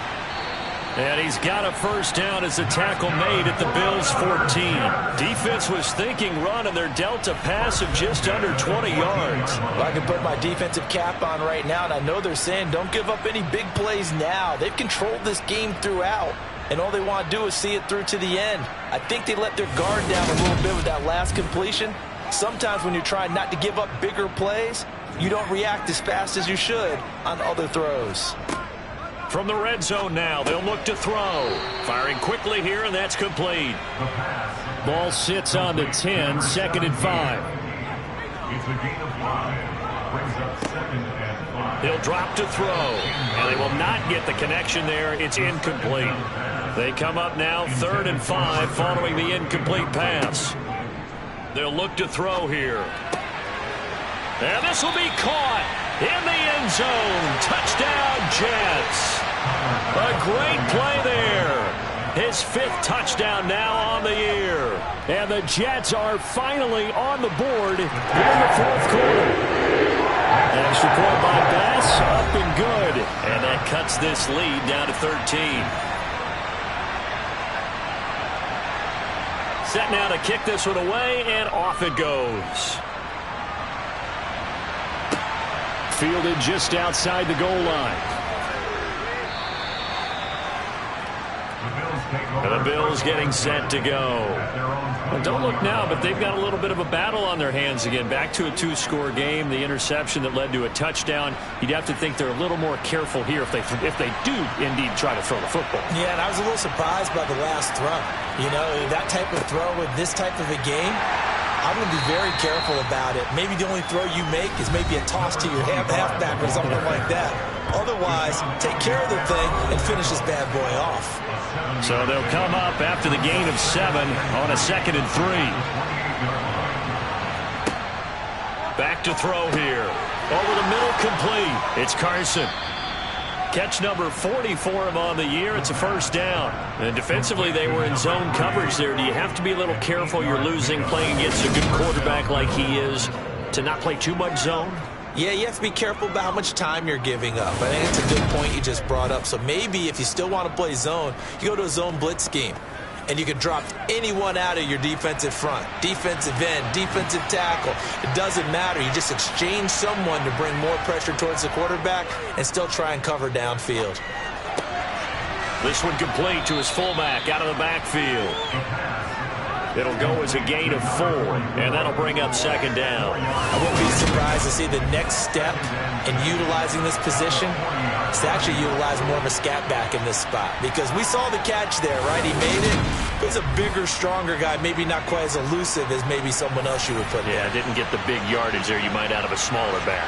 And he's got a 1st down as a tackle made at the Bills' 14. Defense was thinking run, and they're dealt a pass of just under 20 yards. Well, I can put my defensive cap on right now, and I know they're saying don't give up any big plays now. They've controlled this game throughout, and all they want to do is see it through to the end. I think they let their guard down a little bit with that last completion. Sometimes when you're trying not to give up bigger plays, you don't react as fast as you should on other throws. From the red zone now, they'll look to throw. Firing quickly here, and that's complete. Ball sits on the 10, 2nd and 5. It's a gain of 5. Brings up 2nd and 5. He'll drop to throw, and they will not get the connection there. It's incomplete. They come up now 3rd and 5 following the incomplete pass. They'll look to throw here. And this will be caught in the end zone. Touchdown, Jets. A great play there. His 5th touchdown now on the year. And the Jets are finally on the board here in the 4th quarter. Extra point by Bass, up and good. And that cuts this lead down to 13. Set now to kick this one away, and off it goes. Fielded just outside the goal line. And the Bills getting set to go. Well, don't look now, but they've got a little bit of a battle on their hands again. Back to a 2-score game. The interception that led to a touchdown. You'd have to think they're a little more careful here if they do indeed try to throw the football. Yeah, and I was a little surprised by the last throw. You know, that type of throw with this type of a game, I'm going to be very careful about it. Maybe the only throw you make is maybe a toss to your halfback or something like that. Otherwise, take care of the thing and finish this bad boy off. So they'll come up after the gain of 7 on a 2nd and 3. Back to throw here. Over the middle, complete. It's Carson. Catch number 40 for him on the year. It's a 1st down. And defensively, they were in zone coverage there. Do you have to be a little careful? You're losing, playing against a good quarterback like he is, to not play too much zone? Yeah, you have to be careful about how much time you're giving up. I think it's a good point you just brought up. So maybe if you still want to play zone, you go to a zone blitz scheme. And you can drop anyone out of your defensive front. Defensive end, defensive tackle. It doesn't matter. You just exchange someone to bring more pressure towards the quarterback and still try and cover downfield. This one complete to his fullback out of the backfield. It'll go as a gain of 4, and that'll bring up 2nd down. I wouldn't be surprised to see the next step in utilizing this position is to actually utilize more of a scat back in this spot. Because we saw the catch there, right? He made it. He's a bigger, stronger guy, maybe not quite as elusive as maybe someone else you would put there. Yeah, didn't get the big yardage there you might out of a smaller back.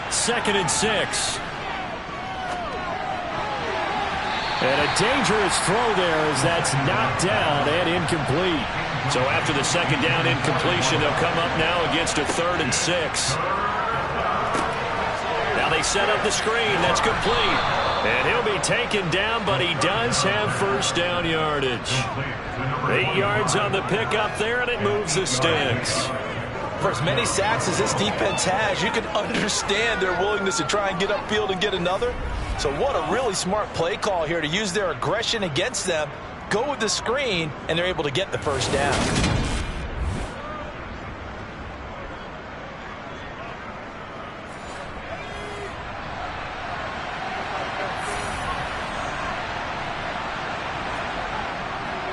2nd and 6. And a dangerous throw there as that's knocked down and incomplete. So after the 2nd down incompletion, they'll come up now against a 3rd and 6. Now they set up the screen. That's complete. And he'll be taken down, but he does have 1st down yardage. 8 yards on the pickup there, and it moves the sticks. For as many sacks as this defense has, you can understand their willingness to try and get upfield and get another. So what a really smart play call here to use their aggression against them, go with the screen, and they're able to get the 1st down.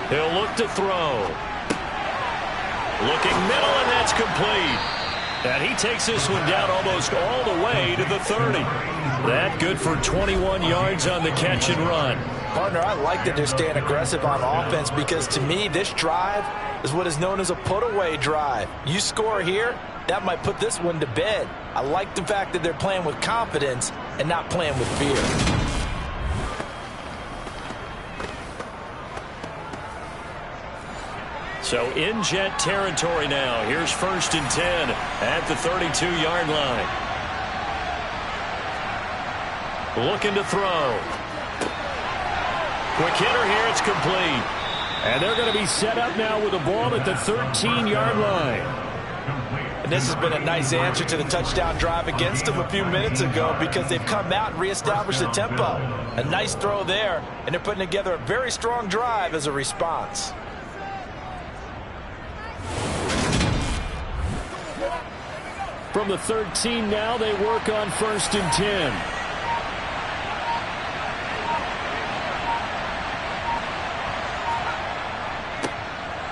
He'll look to throw. Looking middle, and that's complete. And he takes this one down almost all the way to the 30. That good for 21 yards on the catch and run. Partner, I like that they're staying aggressive on offense because to me, this drive is what is known as a put-away drive. You score here, that might put this one to bed. I like the fact that they're playing with confidence and not playing with fear. So in Jet territory now. Here's 1st and 10 at the 32-yard line. Looking to throw. Quick hitter here. It's complete. And they're going to be set up now with a ball at the 13-yard line. And this has been a nice answer to the touchdown drive against them a few minutes ago because they've come out and reestablished the tempo. A nice throw there, and they're putting together a very strong drive as a response. From the 13 now, they work on 1st and 10.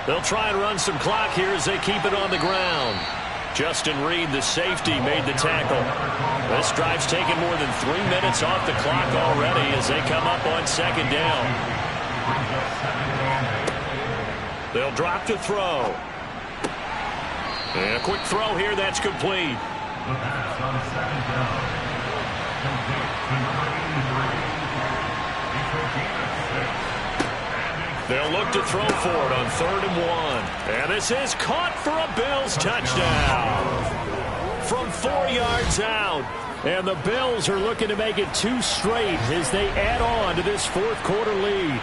They'll try and run some clock here as they keep it on the ground. Justin Reed, the safety, made the tackle. This drive's taken more than 3 minutes off the clock already as they come up on 2nd down. They'll drop to throw. And a quick throw here, that's complete. The pass on second down. Complete to number 83. They'll look to throw for it on 3rd and 1. And this is caught for a Bills touchdown. From 4 yards out. And the Bills are looking to make it 2 straight as they add on to this 4th quarter lead.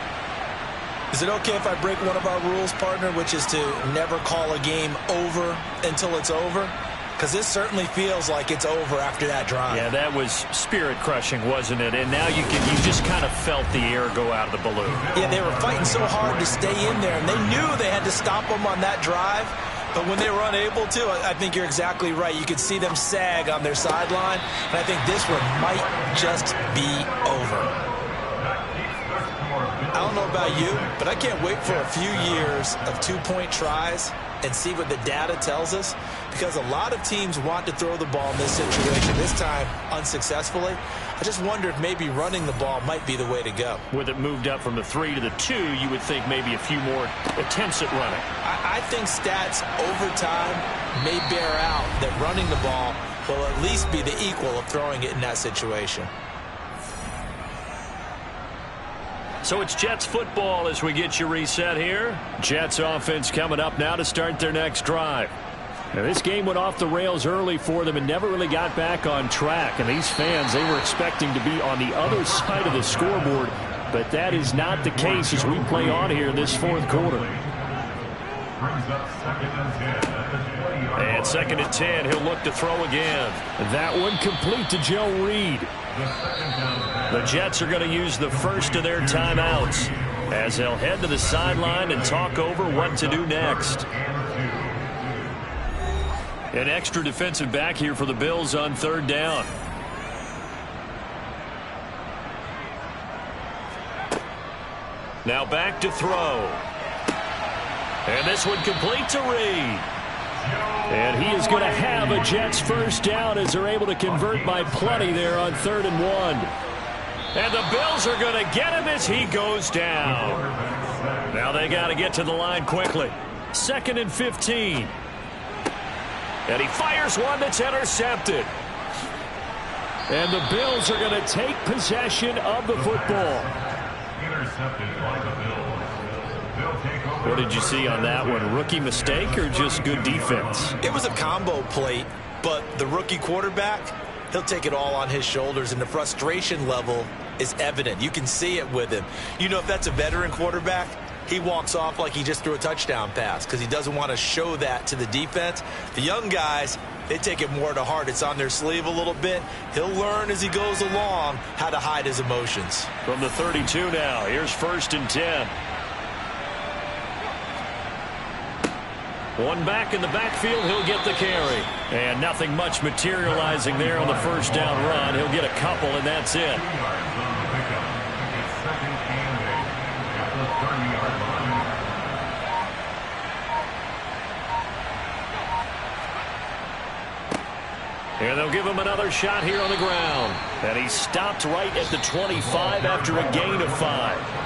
Is it okay if I break one of our rules, partner, which is to never call a game over until it's over? Because this certainly feels like it's over after that drive. Yeah, that was spirit-crushing, wasn't it? And now you just kind of felt the air go out of the balloon. Yeah, they were fighting so hard to stay in there, and they knew they had to stop them on that drive. But when they were unable to, I think you're exactly right. You could see them sag on their sideline, and I think this one might just be over. I don't know about you, but I can't wait for a few years of 2-point tries and see what the data tells us, because a lot of teams want to throw the ball in this situation, this time unsuccessfully. I just wonder if maybe running the ball might be the way to go. With it moved up from the 3 to the 2, you would think maybe a few more attempts at running. I think stats over time may bear out that running the ball will at least be the equal of throwing it in that situation. So it's Jets football as we get you reset here. Jets offense coming up now to start their next drive. Now, this game went off the rails early for them and never really got back on track. And these fans, they were expecting to be on the other side of the scoreboard. But that is not the case as we play on here in this 4th quarter. Brings up 2nd and 10 at the 20-yard line. And 2nd and 10, he'll look to throw again. That one complete to Joe Reed. The Jets are going to use the first of their timeouts as they'll head to the sideline and talk over what to do next. An extra defensive back here for the Bills on 3rd down. Now back to throw. And this one complete to Reed. And he is going to have a Jets first down as they're able to convert by plenty there on 3rd and 1. And the Bills are going to get him as he goes down. Now they got to get to the line quickly. 2nd and 15. And he fires one that's intercepted. And the Bills are going to take possession of the football. Intercepted by the Bills. What did you see on that one? Rookie mistake or just good defense? It was a combo plate, but the rookie quarterback, he'll take it all on his shoulders, and the frustration level is evident. You can see it with him. You know, if that's a veteran quarterback, he walks off like he just threw a touchdown pass because he doesn't want to show that to the defense. The young guys, they take it more to heart. It's on their sleeve a little bit. He'll learn as he goes along how to hide his emotions. From the 32 now, here's 1st and 10. One back in the backfield, he'll get the carry. And nothing much materializing there on the first down run. He'll get a couple, and that's it. And they'll give him another shot here on the ground. And he stopped right at the 25 after a gain of 5.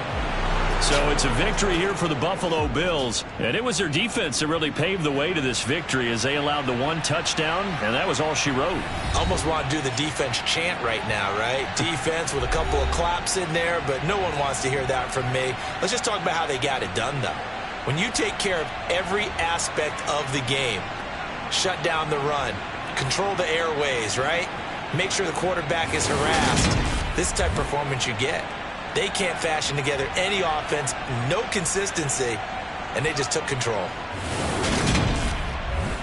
So it's a victory here for the Buffalo Bills. And it was their defense that really paved the way to this victory as they allowed the 1 touchdown, and that was all she wrote. Almost want to do the defense chant right now, right? Defense with a couple of claps in there, but no one wants to hear that from me. Let's just talk about how they got it done, though. When you take care of every aspect of the game, shut down the run, control the airways, right? Make sure the quarterback is harassed. This is the type of performance you get. They can't fashion together any offense, no consistency, and they just took control.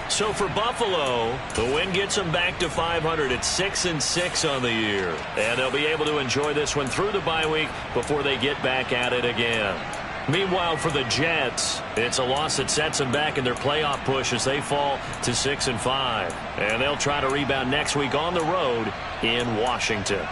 So for Buffalo, the win gets them back to 500 at 6-6 on the year. And they'll be able to enjoy this one through the bye week before they get back at it again. Meanwhile, for the Jets, it's a loss that sets them back in their playoff push as they fall to 6-5. And they'll try to rebound next week on the road in Washington.